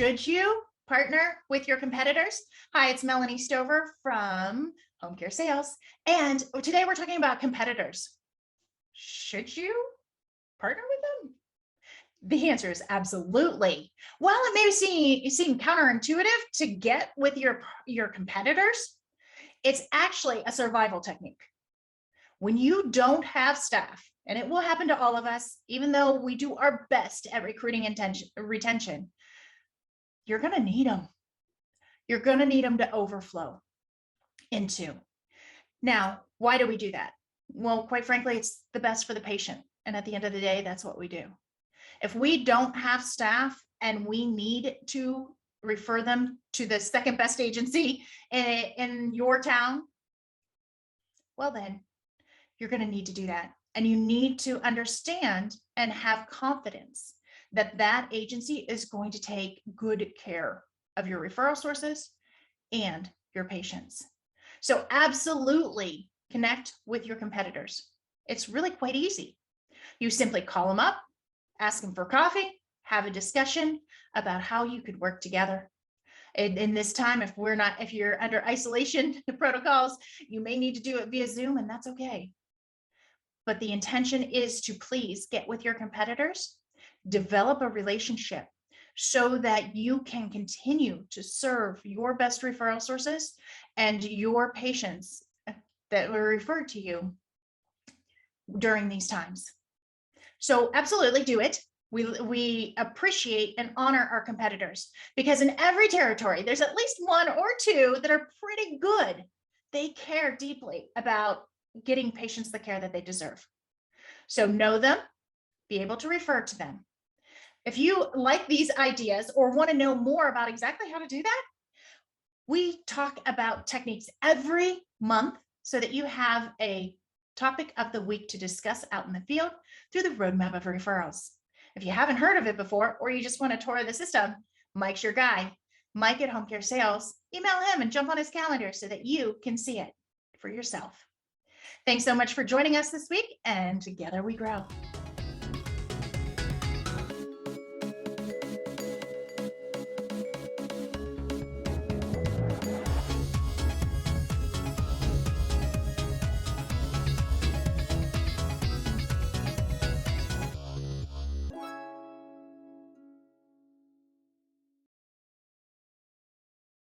Should you partner with your competitors? Hi, it's Melanie Stover from Home Care Sales. And today we're talking about competitors. Should you partner with them? The answer is absolutely. While it may seem counterintuitive to get with your competitors, it's actually a survival technique. When you don't have staff, and it will happen to all of us, even though we do our best at recruiting and retention, you're going to need them. You're going to need them to overflow into. Now, why do we do that? Well, quite frankly, it's the best for the patient. And at the end of the day, that's what we do. If we don't have staff and we need to refer them to the second best agency in your town, well, then you're going to need to do that. And you need to understand and have confidence that that agency is going to take good care of your referral sources and your patients. So absolutely connect with your competitors. It's really quite easy. You simply call them up, ask them for coffee, have a discussion about how you could work together. In this time, if you're under isolation protocols, you may need to do it via Zoom, and that's okay. But the intention is to please get with your competitors, develop a relationship so that you can continue to serve your best referral sources and your patients that were referred to you during these times. So absolutely do it. We appreciate and honor our competitors because in every territory, there's at least one or two that are pretty good. They care deeply about getting patients the care that they deserve. So know them, be able to refer to them. If you like these ideas or want to know more about exactly how to do that, we talk about techniques every month so that you have a topic of the week to discuss out in the field through the roadmap of referrals. If you haven't heard of it before, or you just want to tour the system, Mike's your guy. Mike at Home Care Sales, email him and jump on his calendar so that you can see it for yourself. Thanks so much for joining us this week, and together we grow.